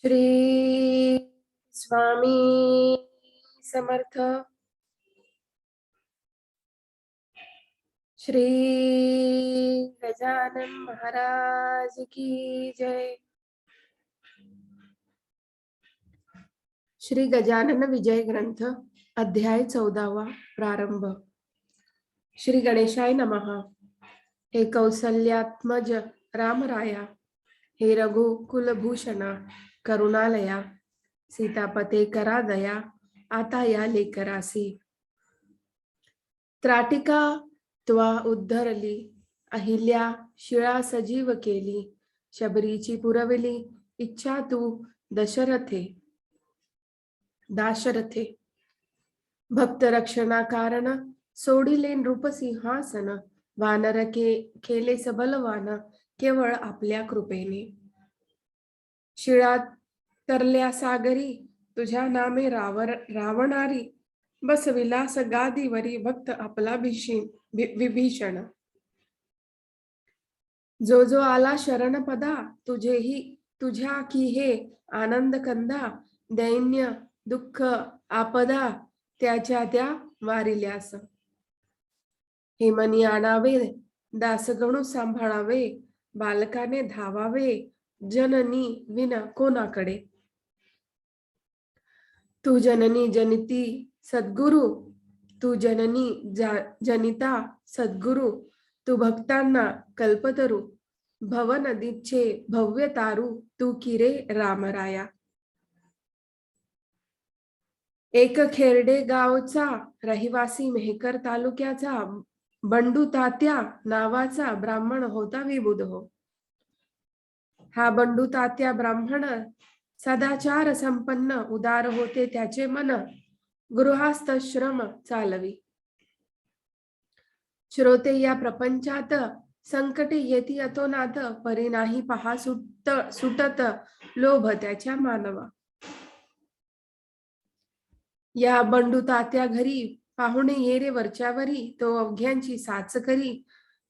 श्री स्वामी समर्थ. श्री गजानन महाराज की जय. श्री गजानन विजय ग्रंथ अध्याय 14 प्रारंभ. श्री गणेशाय नमः. हे कौसल्यात्मज रामराया, हे रघुकुलभूषणा करुणालया, सीतापते करा दया, आता या लेकरासी. त्राटिका त्वा उद्धरली, अहिल्या शिळा सजीव केली, शबरीची पुरवली इच्छा तू दाशरथे. भक्त रक्षणा कारण सोडिले नृपसिंहासन, वानर केले सबलवान केवळ आपल्या कृपेने. शिळा तरल्या सागरी तुझ्या नामे रावणारी, बस विलास गादीवरी भक्त आपला विभीषण. जो जो आला शरण पदा, तुझ्या की हे आनंद कंदा, दैन्य दुःख आपदा त्याच्या त्या वारिल्यास. हे मनी आणावे दासगणू सांभाळावे, बालकाने धावावे जननी विन कोणाकडे. तू जननी जनिती सद्गुरु, तू जननी जनिता सद्गुरु, तू भक्तांना कल्पतरू, भव नदीचे भव्य तारू, तू किरे रामराया. एक खेरडे गावचा रहिवासी मेहकर तालुक्याचा बंडू तात्या नावाचा ब्राह्मण होता विबुध हो. हा बंडू तात्या ब्राह्मण सदाचार संपन्न उदार होते, त्याचे मन गृहस्थ श्रम चालवी. श्रोते या प्रपंचात संकटे येती अतोनात, परी नाही पहा सुटत लोभ त्याच्या मानवा. या बंडू तात्या घरी पाहुणे येरे वरच्यावरी, तो अवघ्यांची साच करी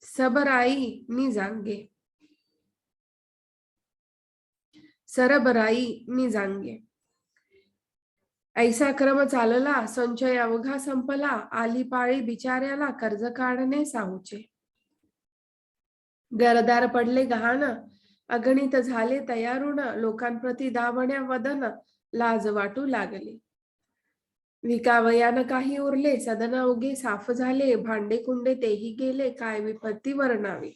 सबराई नि जांगे. सरबराई नि जांगे. ऐसा क्रम चालला, संचय अवघा संपला, आली पाळी बिचाऱ्याला कर्ज काढणे साहूचे. घरदार पडले गहाण, अगणित झाले तयारुण, लोकांप्रती दावण्या वदन लाज वाटू लागले. विकावयान काही उरले, सदन अवघे साफ झाले, भांडे कुंडे तेही गेले, काय विपत्ती वर्णावी.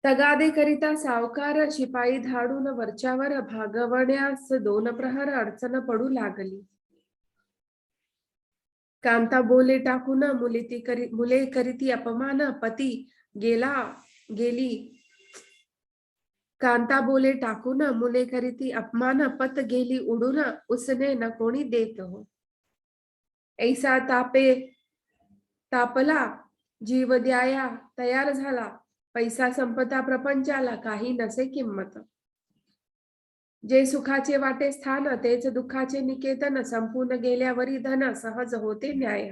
तगादे करिता सावकार शिपाई धाडून वरच्यावर, भागवण्यास 2 प्रहर अडचण पडू लागली. कांता बोले टाकून मुले करीती अपमान, पती गेली. कांता बोले टाकून मुले करीती अपमान, पत गेली उडून, उसने न कोणी देत हो. ऐसा तापला जीव द्याया तयार झाला, पैसा संपता प्रपंचाला काही नसे किंमत. जे सुखाचे वाटे स्थान, तेच दुःखाचे निकेतन, संपून गेल्यावरी धन सहज होते न्याय.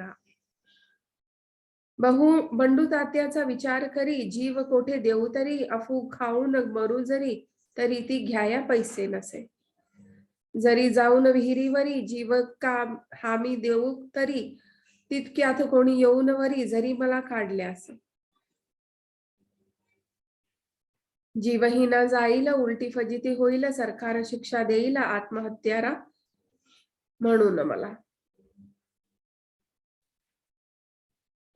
बंडू तात्याचा विचार करी, जीव कोठे देऊ तरी, अफू खाऊन मरू जरी, तरी ती घ्याया पैसे नसे. जरी जाऊन विहिरीवरी, जीव का हामी देऊ तरी, तितक्यात कोणी येऊन वरी, जरी मला काढल्यास. जीवही न जाईल, उलटी फजिती होईल, सरकार शिक्षा देईल, आत्महत्यारा म्हणून मला.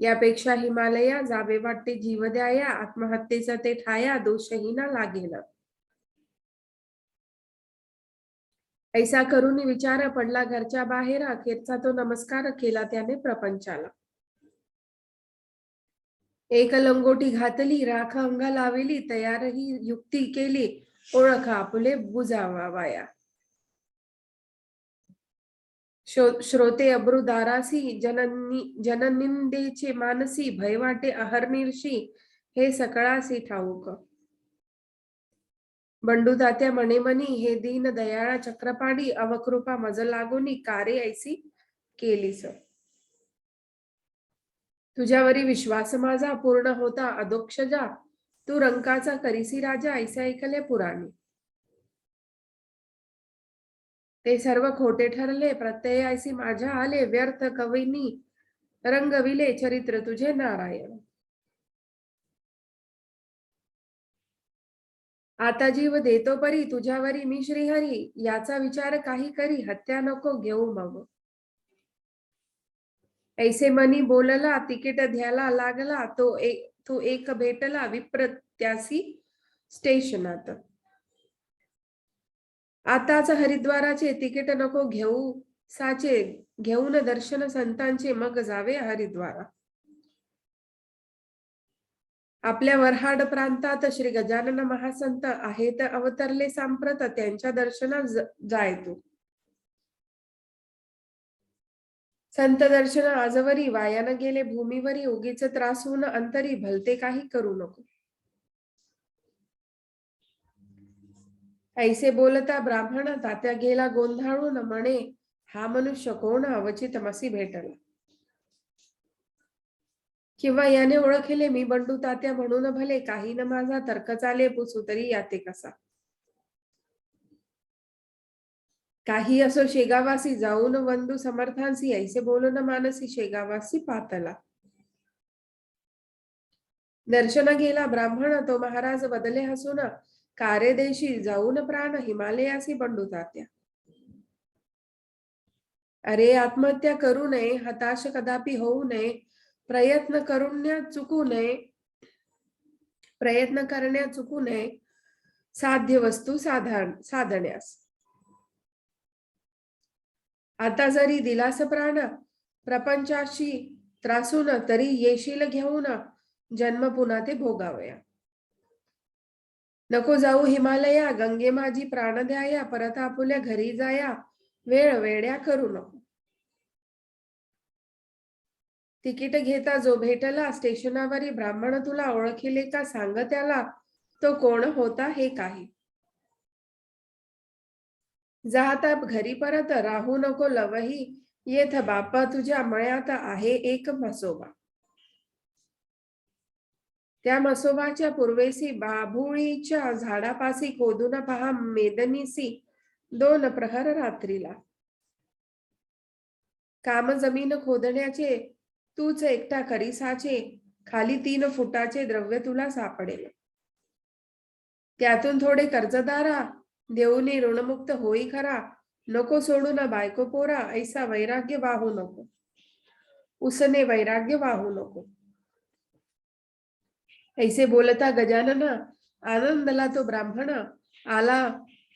यापेक्षा हिमालया जावे वाटते जीव द्याया, आत्महत्येचा ते ठाया, दोषही ना लागेल. ऐसा करून विचार पडला घरच्या बाहेर, अखेरचा तो नमस्कार केला त्याने प्रपंचाला. एक लंगोटी घातली, राख अंगा लावली, तयारही युक्ती केली, ओळख आपले बुजावाया. श्रोते अब्रुदारासी, जननिंदेचे मानसी, भय वाटे अहर्निशी, हे सकळासी ठाऊक. बंडू तात्या मने मनी, हे दीन दयाळा चक्रपाणी, अवकृपा मज लागोनी, कारे ऐसी केलीस. तुझ्यावरी विश्वास माझा पूर्ण होता अदोक्षजा, तू रंकाचा करीसी राजा ऐसे ऐकले पुराणी. ते सर्व खोटे ठरले प्रत्यय ऐसी माझ्या आले व्यर्थ कवीनी रंगविले चरित्र तुझे नारायण. आता जीव देतो परी तुझ्यावरी मी श्रीहरी याचा विचार काही करी हत्या नको घेऊ मग. ऐसे मनी बोलला तिकीट द्यायला लागला तो एक भेटला विप्रत्यासी स्टेशनात. आताच हरिद्वाराचे तिकीट नको घेऊ साचे घेऊन दर्शन संतांचे मग जावे हरिद्वारा. आपल्या वऱ्हाड प्रांतात श्री गजानन महासंत आहेत अवतरले सांप्रत त्यांच्या दर्शनात जाय तू. संत दर्शन आजवरी वायान गेले भूमीवरी उगीच त्रासून अंतरी भलते काही करू नको. ऐसे बोलता ब्राह्मण तात्या गेला गोंधळून म्हणे हा मनुष्य कोण अवचित मसी भेटला. किंवा याने ओळखले मी बंडू तात्या म्हणून भले काही न माझा तर्क चाले पुसू तरी याते कसा. काही असो शेगावासी जाऊन वंदू समर्थांसी ऐसे बोलून मानसी शेगावासी पातला. दर्शन गेला ब्राह्मण तो महाराज बदले हसून कारे देशी जाऊन प्राण हिमालयासी बंडू तात्या. अरे आत्महत्या करू नये हताश कदापि होऊ नये प्रयत्न करण्या चुकू नये साध्य वस्तू साधण्यास. आता जरी दिलास प्राण प्रपंचाशी त्रासून तरी येशील घेऊन जन्म पुन्हा ते भोगावया. नको जाऊ हिमालया गंगे माझी प्राण द्याया परत आपुल्या घरी जाया वेळ वेड्या करू नको. तिकीट घेता जो भेटला स्टेशनावरी ब्राह्मण तुला ओळखिले का सांग त्याला तो कोण होता हे काही. जाता घरी परत राहू नको लवही येथ बापा तुझ्या मळ्यात आहे एक मसोबा. त्या मसोबाच्या पूर्वेसी बाभुळीच्या झाडापासी खोदून पहा मेदनीसी 2 प्रहर रात्रीला. काम जमीन खोदण्याचे तूच एकटा करीसाचे खाली 3 फुटाचे द्रव्य तुला सापडेल. त्यातून थोडे कर्जदारा देऊनी ऋणमुक्त होई खरा. नको सोडून बायको पोरा ऐसा वैराग्य वाहू नको उसने वैराग्य वाहू नको. ऐसे बोलता गजानन आनंदला तो ब्राह्मण आला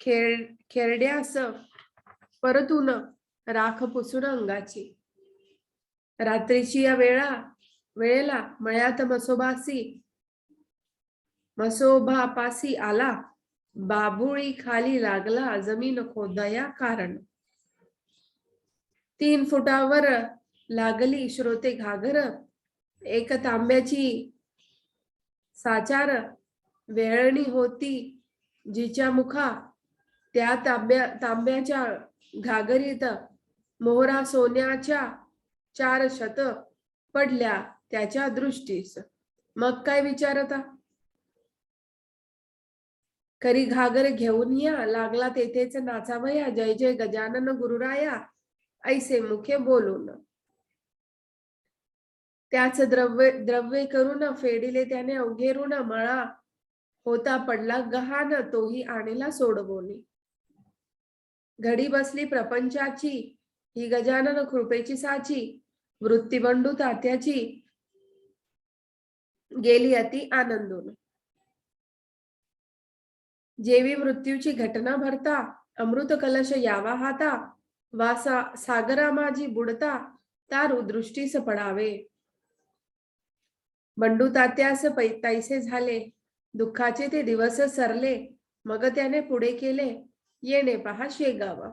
खेरड्यास परतून राख पुसून अंगाची. रात्रीची या वेळेला मळ्यात मसोबापासी आला बाभुळी खाली लागला जमीन खोदया कारण. 3 फुटावर लागली श्रोते घागर एक तांब्याची साचार वेळणी होती जिच्या मुखा. त्या तांब्याच्या घागरीत मोहरा सोन्याच्या 4 शत पडल्या त्याच्या दृष्टीस. मग काय विचारता करी घागर घेऊन या लागला तेथेच नाचावया जय जय गजानन गुरुराया ऐसे मुखे बोलून. त्याच द्रव्य करून फेडिले त्याने अवघे ऋण मळा होता पडला गहाण तोही आणला सोडवोनी. घडी बसली प्रपंचाची ही गजानन कृपेची साची वृत्ती बंडू तात्याची गेली अति आनंदून. जेवी मृत्यूची घटना भरता अमृत कलश यावा हाता वासा सागरा माझी बुडता तारू दृष्टीस पडावे. बंडू तात्यास तैसे झाले दुःखाचे ते दिवस सरले. मग त्याने पुढे केले येणे पहा शेगावा.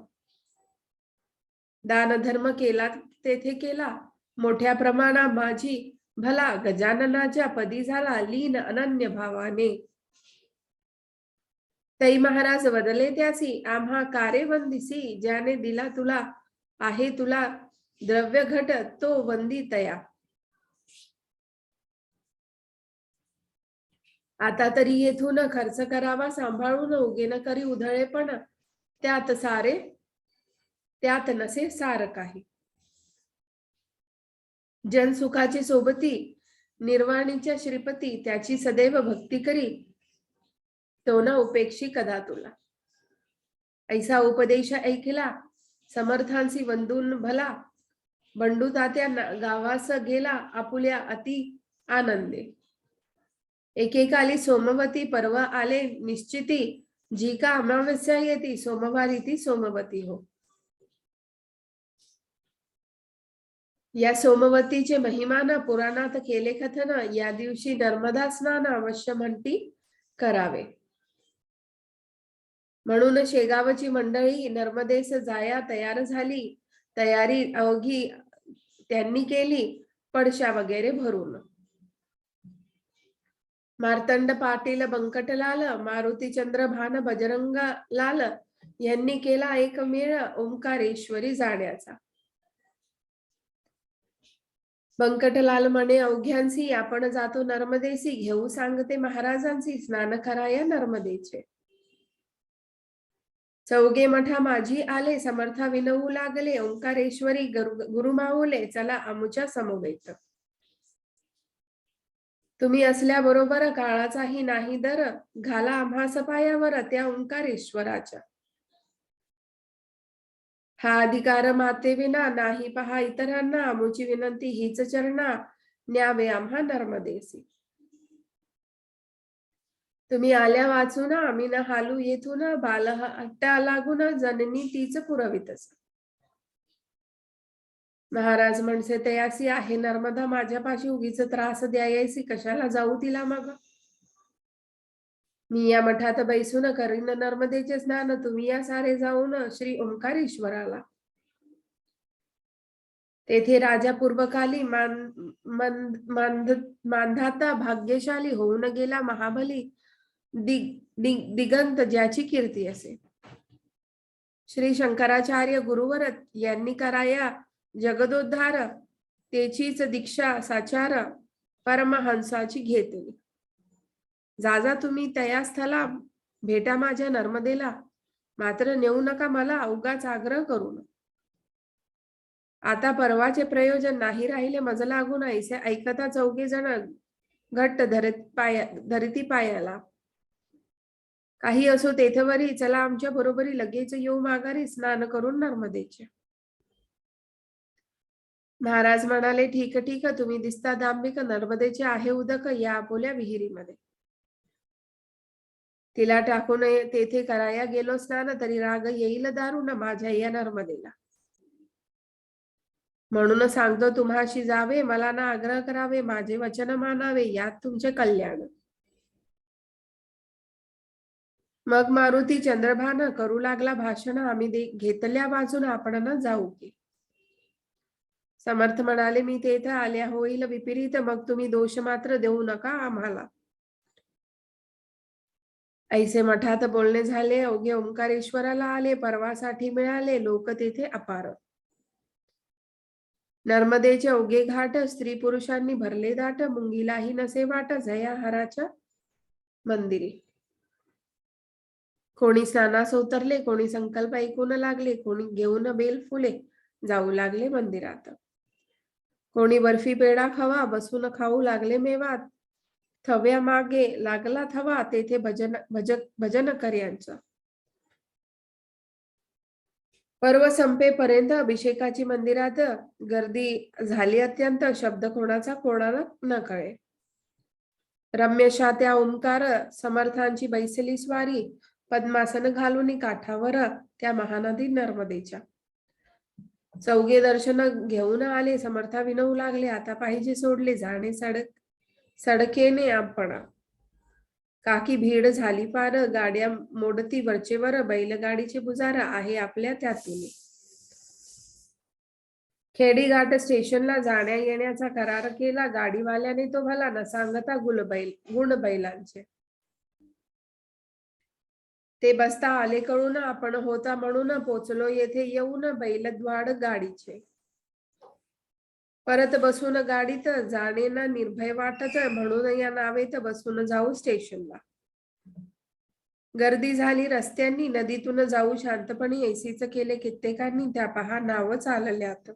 दान धर्म केला तेथे केला मोठ्या प्रमाणा माझी भला गजाननाच्या पदी झाला लीन अनन्य भावाने. तै महाराज बदले त्यासी आम्हा कारे वंदिसी ज्याने दिला तुला आहे तुला द्रव्य घट तो वंदी तया. आता तरी येथून खर्च करावा सांभाळून, उगे न करी उधळेपण, त्यात नसे सार काही. जनसुखाची सोबती, निर्वाणीच्या श्रीपती, त्याची सदैव भक्ती करी, तो न उपेक्षी कदा तुला. ऐसा उपदेश ऐकला, समर्थांसी वंदून भला, बंडू तात्या गावास गेला, आपुल्या अति आनंदे. एकेकाली सोमवती पर्व आले निश्चिती, जी का अमावस्या येती, सोमवारी ती सोमवती हो. या सोमवतीचे महिमान पुराणात केले कथन, या दिवशी नर्मदा स्नान अवश्य म्हणती करावे. म्हणून शेगावची मंडळी नर्मदेस जाया तयार झाली. तयारी अवघी त्यांनी केली, पडशा वगैरे भरून. मार्तंड पाटील, बंकटलाल, मारुतीचंद्र भान, बजरंग लाल यांनी केला एक मेळ ओंकारेश्वरी जाण्याचा. बंकटलाल म्हणे अवघ्यांसी, आपण जातो नर्मदेसी, घेऊ सांगते महाराजांची, स्नान कराया नर्मदेचे. चौघे मठा माझी आले, समर्था विनवू लागले, ओंकारेश्वरी गुरुमाऊले, चला आमुच्या समवेत. तुम्ही असल्याबरोबर काळाचाही नाही दर, घाला आम्हास पायावर त्या ओंकारेश्वराच्या. हा अधिकार माते विना नाही पहा इतरांना, आमुची विनंती हीच चरणा, न्यावे आम्हा नर्मदेसी. तुम्ही आल्या वाचून, आम्ही न हालू येथून, बाल हट्टा लागून, जननी तीच पुरवितस. महाराज म्हणसे तयासी आहे नर्मदा माझ्यापाशी, उगीच त्रास द्यायसी, कशाला जाऊ तिला मग. मी या मठात बैसून करीन नर्मदेचे स्नान, तुम्ही या सारे जाऊन श्री ओंकारेश्वराला. तेथे राजा पूर्वकाली मांधाता भाग्यशाली होऊन गेला महाबली, दिगंत ज्याची कीर्ती असे. श्री शंकराचार्य गुरुवर यांनी कराया जगदोद्धार, तेचीच दीक्षा साचार परमहंसाची घेतली. जा तुम्ही तया स्थला, भेटा माझ्या नर्मदेला, मात्र नेऊ नका मला उगाच आग्रह करून. आता परवाचे प्रयोजन नाही राहिले मज लागून, ऐसे ऐकता चौघे जण घट्ट धरती पायाला. काही असो तेथवरी, चला आमच्या बरोबरी, लगेच येऊ माघारी, स्नान करून नर्मदेचे. महाराज म्हणाले ठीक ठीक, तुम्ही दिसता दांभिक, नर्मदेचे आहे उदक या आपोल्या विहिरीमध्ये. तिला टाकून तेथे कराया गेलो स्नान, तरी राग येईल दारुण माझ्या या नर्मदेला. म्हणून सांगतो तुम्हाशी जावे, मला ना आग्रह करावे, माझे वचन मानावे, यात तुमचे कल्याण. मग मारुती चंद्रभान करू लागला भाषण, आम्ही घेतल्या वाचून आपण न जाऊ की. समर्थ म्हणाले मी तेथे आल्या होईल विपरीत, मग तुम्ही दोष मात्र देऊ नका आम्हाला. ऐसे मठात बोलणे झाले, अवघे ओंकारेश्वराला आले, परवासाठी मिळाले लोक तेथे अपार. नर्मदेचे अवघे घाट, स्त्री पुरुषांनी भरले दाट, मुंगीलाही नसे वाट, जया हराच्या मंदिरी. कोणी स्नानास उतरले, कोणी संकल्प ऐकून लागले, कोणी घेऊन बेल फुले जाऊ लागले मंदिरात. कोणी बर्फी पेढा खावा, बसून खाऊ लागले मेवा, थव्या मागे लागला थवा, तेथे भजन कर्यांचं. पर्व संपेपर्यंत अभिषेकाची मंदिरात गर्दी झाली अत्यंत, शब्द कोणाला न कळे. रम्यशा त्या ओंकार समर्थांची बैसली स्वारी, पद्मासन घालून काठावर त्या महानदी नर्मदेच्या. चौघे दर्शन घेऊन आले, समर्था विनवू लागले, आता पाहिजे सोडले जाणे सडकेने आपण. काकी भीड झाली पार, गाड्या मोडती वरचेवर, बैलगाडीचे बुजार आहे आपल्या त्यातून. खेडीघाट स्टेशनला जाण्या येण्याचा करार केला, गाडीवाल्याने तो भला न सांगता गुण बैलांचे. ते बसता आले कळून, आपण होता म्हणून पोचलो येथे येऊन, बैलद्वाड गाडीचे. परत बसून गाडीत जाणे ना निर्भय वाटत, म्हणून या नावेत बसून जाऊ स्टेशनला. गर्दी झाली रस्त्यांनी, नदीतून जाऊ शांतपणे ऐसीच केले कित्येकांनी, त्या पहा नाव चालल्यात.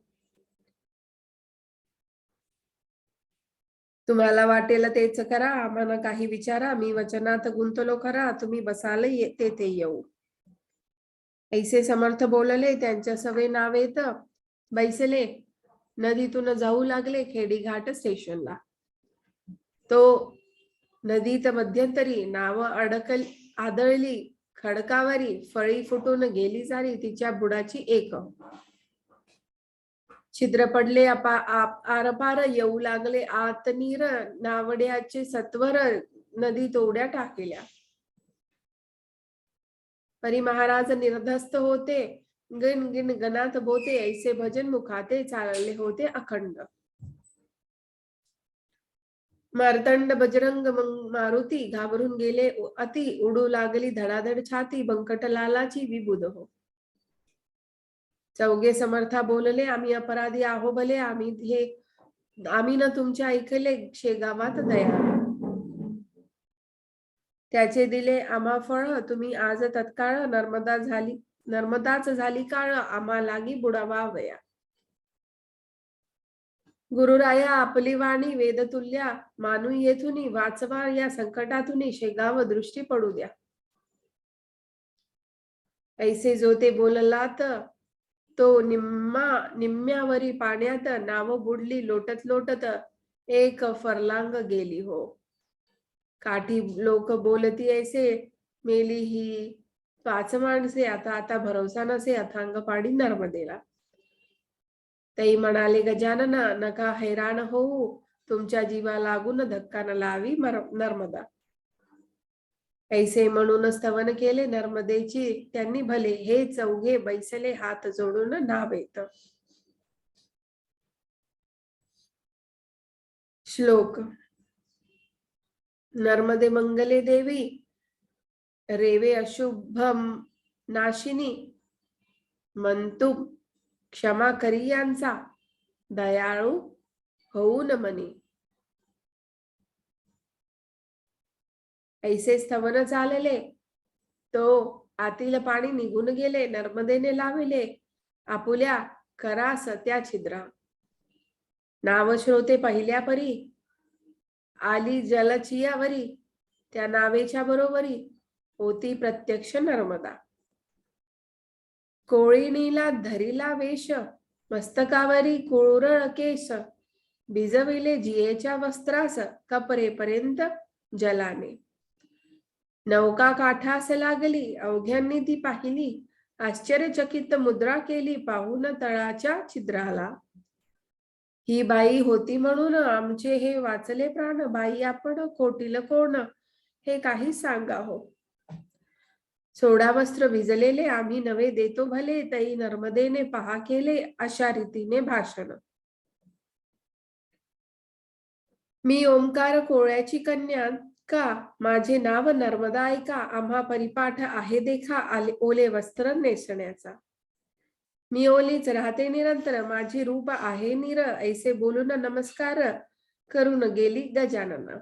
तुम्हाला वाटेल तेच करा, आम्हाला काही विचारा, मी वचनात गुंतलो खरा, तुम्ही बसाल तेथे येऊ. ऐसे समर्थ बोलले, त्यांच्या सवे नावेत बैसले, नदीतून जाऊ लागले खेडी घाट स्टेशनला. तो नदीत मध्यंतरी नाव आदळली खडकावरी, फळी फुटून गेली सारी, तिच्या बुडाची एक. छिद्र पडले आरपार, येऊ लागले आत नीर, नावड्याचे सत्वर नदीत उड्या टाकल्या. परी महाराज निर्धस्त होते, गिन गिन गणात बोते, ऐसे भजन मुखाते चालले होते अखंड. मार्तंड बजरंग मारुती घाबरून गेले अति, उडू लागली धडाधड छाती, बंकटलालाची विबुध हो. चौघे समर्था बोलले, आम्ही अपराधी आहो भले, आम्ही न तुमचे ऐकले शेगावात दया. त्याचे दिले आम्हा फळ, तुम्ही आज तत्काळ, नर्मदाच झाली काळ, आम्हा लागी बुडावावया. गुरुराया आपली वाणी वेदतुल्या, मानू येथुनी वाचवा या संकटातुनी, शेगाव दृष्टी पडू द्या. ऐसे जो ते बोललात, तो निम्म्यावरी पाण्यात, नाव बुडली लोटत लोटत, एक फरलांग गेली हो. काठी लोक बोलती ऐसे, मेली ही 5 माणसे, आता भरोसा नसे, अथांग पाडी नर्मदेला. तई म्हणाले गजानन, नका हैराण होऊ, तुमच्या जीवा लागून धक्का न लावी नर्मदा. ऐसे म्हणून स्तवन केले नर्मदेची त्यांनी भले, हे चौघे बैसले हात जोडून नावेत. श्लोक. नर्मदे मंगले देवी, रेवे अशुभम नाशिनी, मंतु क्षमा करी यांचा, दयाळू होऊन मनी. ऐसे स्तवन चालले, तो आतील पाणी निघून गेले, नर्मदेने लाविले आपुल्या करास त्या छिद्रा. नाव श्रोते पहिल्या परी, आली जलचियावरी, त्या नावेच्या बरोबरी होती प्रत्यक्ष नर्मदा. कोळीणीला धरिला वेश, मस्तकावरी कुरळ केस, भिजविले जियेच्या वस्त्रास, कपरेपर्यंत जलाने. नौका काठास लागली, अवघ्यांनी ती पाहिली, आश्चर्यचकित मुद्रा केली, पाहून तळाच्या छिद्राला. ही बाई होती म्हणून आमचे हे वाचले प्राण, बाई आपण कोटील कोण, हे काही सांगा हो. सोडा वस्त्र भिजलेले आम्ही नवे देतो भले, तई नर्मदेने पहा केले अशा रीतीने भाषण. मी ओंकार कोळ्याची कन्या का, माझे नाव नर्मदा ऐका, आम्हा परिपाठ आहे देखा, ओले वस्त्र नेसण्याचा. मी ओलीच राहते निरंतर, माझे रूप आहे निर, ऐसे बोलून नमस्कार करून गेली गजानन.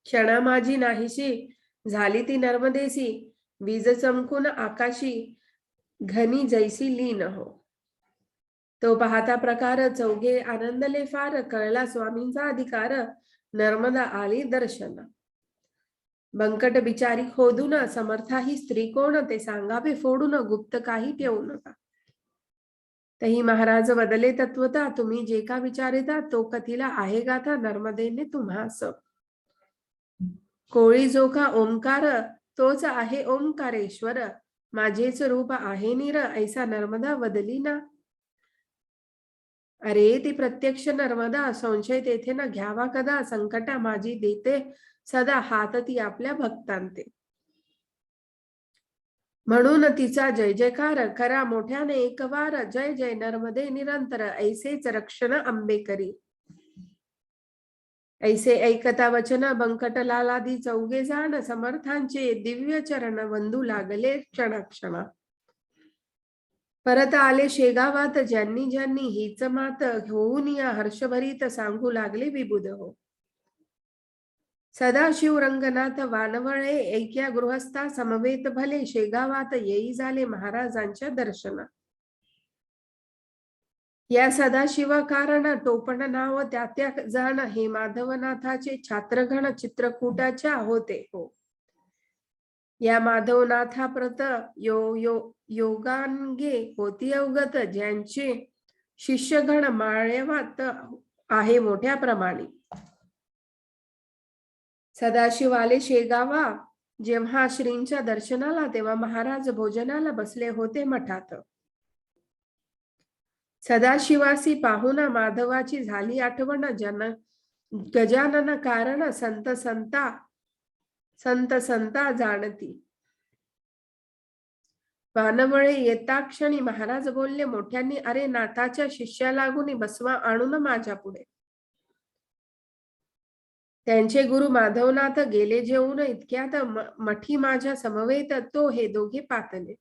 क्षणा माझी नाहीशी झाली ती नर्मदेसी, वीज चमकून आकाशी, घनी जैसी लीन हो. तो पाहता प्रकार चौघे आनंदले फार, कळला स्वामींचा अधिकार, नर्मदा आली दर्शन. बंकट बिचारी खोदून, समर्था ही स्त्री कोण, ते सांगावे फोडून, गुप्त काही ठेवू नका. तही महाराज बदले तत्वता, तुम्ही जे का विचारिता, तो कथीला आहे गाथा, नर्मदेने तुम्हास. कोळी जो का ओंकार, तोच आहे ओंकारेश्वर, माझेच रूप आहे निर, ऐसा नर्मदा वदली ना. अरे ती प्रत्यक्ष नर्मदा, संशय तेथे न घ्यावा कदा, संकटा माझी देते सदा, हात ती आपल्या भक्तांते. म्हणून तिचा जय जयकार करा मोठ्याने एक वार, जय जय नर्मदे निरंतर, ऐसेच रक्षण अंबे करी. ऐसे ऐकता वचन बंकट लालादी चौघे जाण, समर्थांचे दिव्य चरण वंदू लागले क्षणाक्षणा. परत आले शेगावात ज्यांनी ज्यांनी हीच मात, होऊन या हर्षभरीत सांगू लागले विबुध हो. सदाशिव रंगनाथ वानवळे ऐक्या गृहस्था समवेत भले, शेगावात येई झाले महाराजांच्या दर्शना. या सदाशिवा कारण टोपण नाव त्या त्या जाण, हे माधवनाथाचे छात्रगण चित्रकूटाच्या होते हो. या माधवनाथा प्रत योगांगे होती अवगत, ज्यांचे शिष्यगण माळेवात आहे मोठ्या प्रमाणे. सदाशिव आले शेगावा जेव्हा श्रींच्या दर्शनाला, तेव्हा महाराज भोजनाला बसले होते मठात. सदाशिवासी पाहुन माधवाची झाली आठवण, गजानन कारण संत संता जाणती. वानवळे येता क्षणी महाराज बोलले मोठ्यांनी, अरे नाथाच्या शिष्या लागून बसवा आणून माझ्या पुढे. त्यांचे गुरु माधवनाथ गेले जेवून, इतक्यात मठी माझ्या समवेत तो हे दोघे पातले.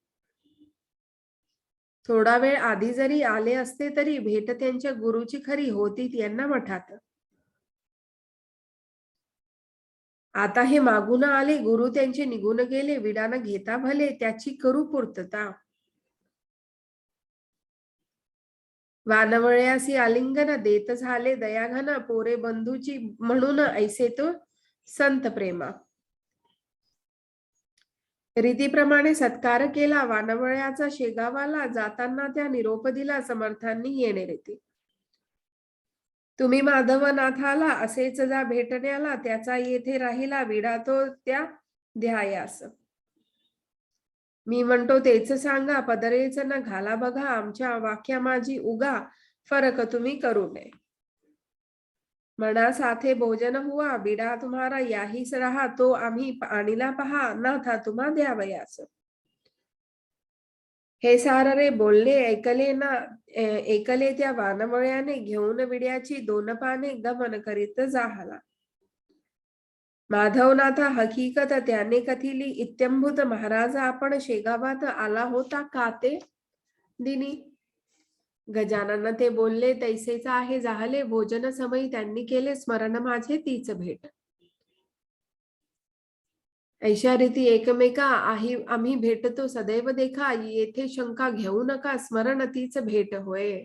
थोडा वेळ आधी जरी आले असते तरी भेट त्यांच्या गुरुची खरी होती त्यांना मठात. आता हे मागून आले, गुरु त्यांचे निघून गेले, विडान घेता भले त्याची करू पूर्तता. वानवळ्यासी आलिंगन देत झाले दयाघन, पोरे बंधूची म्हणून ऐसे तो संत प्रेमा. रीतीप्रमाणे सत्कार केला वानवळ्याचा शेगावाला, जाताना त्या निरोप दिला समर्थांनी येणे रीती. तुम्ही माधवनाथाला असेच जा भेटण्याला, त्याचा येथे राहिला विडा तो त्या ध्यायास. मी म्हणतो तेच सांगा, पदरेच न घाला बघा, आमच्या वाक्या माझी उगा फरक तुम्ही करू नये. मना साथे भोजन हुआ, बिडा तुम्हारा याहीच रहा, तो आम्ही आणीला पहा, नाथा तुम्हा द्यावयास. हे साररे बोलले ऐकले त्या वानवळ्याने, घेऊन विड्याची दोन पाने गमन करीत जाहला. माधवनाथा हकीकत त्याने कथिली, इत्यंभूत महाराज आपण शेगावात आला होता का ते दिनी. गजानन ते बोलले तैसेच आहे जाहले, भोजन समयी त्यांनी केले स्मरण माझे तीच भेट. ऐशा रीती एकमेका आम्ही भेटतो सदैव देखा, येथे शंका घेऊ नका, स्मरण तीच भेट होय.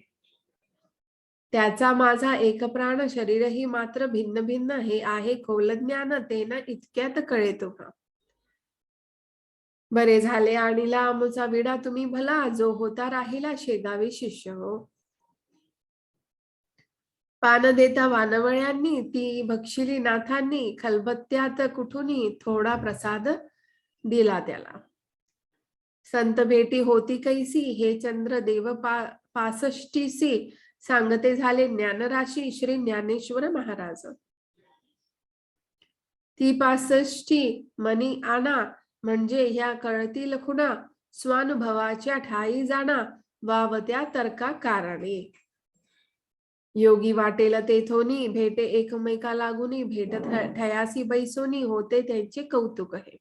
त्याचा माझा एक प्राण, शरीरही मात्र भिन्न भिन्न, हे आहे खोल ज्ञान, तेन इतक्यात कळे तुम्हा. बरे झाले आणीला आमचा विडा तुम्ही भला, जो होता राहिला शेगावी शिष्य हो. पान देता वानवळ्यांनी ती भक्षिली नाथांनी, खलबत्त्यात कुठुनी थोडा प्रसाद दिला त्याला. संत भेटी होती कैसी, हे चंद्र देव पासष्टीसी, सांगते झाले ज्ञानराशी श्री ज्ञानेश्वर महाराज. ती 65 मनी आणा, म्हणजे ह्या कळतील खुणा, स्वानुभवाच्या ठाई जाणा, वावत्या तर्का कारणे. योगी वाटेल तेथोनी, भेटे एकमेका लागुनी, भेट ठयासी बैसोनी, होते त्यांचे कौतुक हे.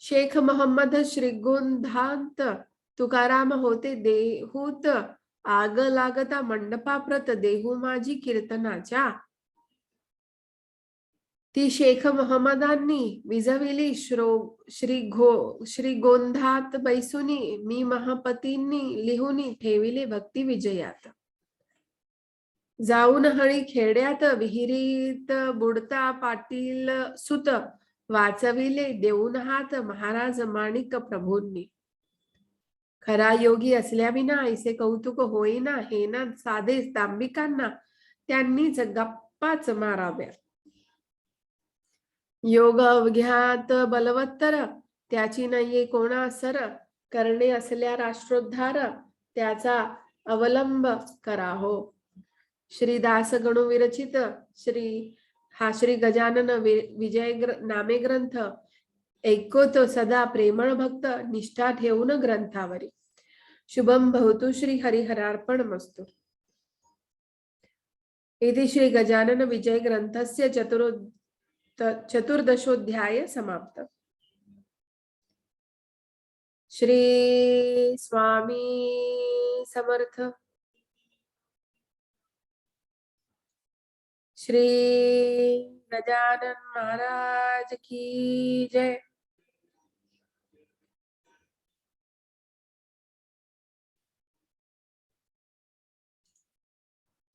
शेख मोहम्मद श्रीगोंधांत तुकाराम होते देहूत, आग लागता मंडपाप्रत, देहू माझी कीर्तनाच्या. ती शेख मोहम्मदांनी विजविली श्रीगोंधात बैसुनी, मी महपतींनी लिहुनी ठेविले भक्ती विजयात. जाऊन हळी खेड्यात, विहिरीत बुडता पाटील सुत, वाचविले देऊन हात महाराज माणिक प्रभूंनी. खरा योगी असल्याविना ऐसे कौतुक होईना, हे ना साधे तांबिकांना त्यांनीच गप्पाच माराव्या. योग अवघ्यात बलवत्तर, त्याची नाहीये कोणा सर, करणे असल्या राष्ट्रोद्धार, त्याचा अवलंब करा हो. श्रीदास गणू विरचित श्री गजानन विजय नामे ग्रंथ, ऐकोतो सदा प्रेमळ भक्त, निष्ठा ठेवून ग्रंथावरी. शुभम भवतु श्री हरिहरार्पणमस्तु. इति श्री गजानन विजय ग्रंथस्य चतुर्दशोऽध्याय समाप्त. श्री स्वामी समर्थ. श्री गजानन महाराज की जय.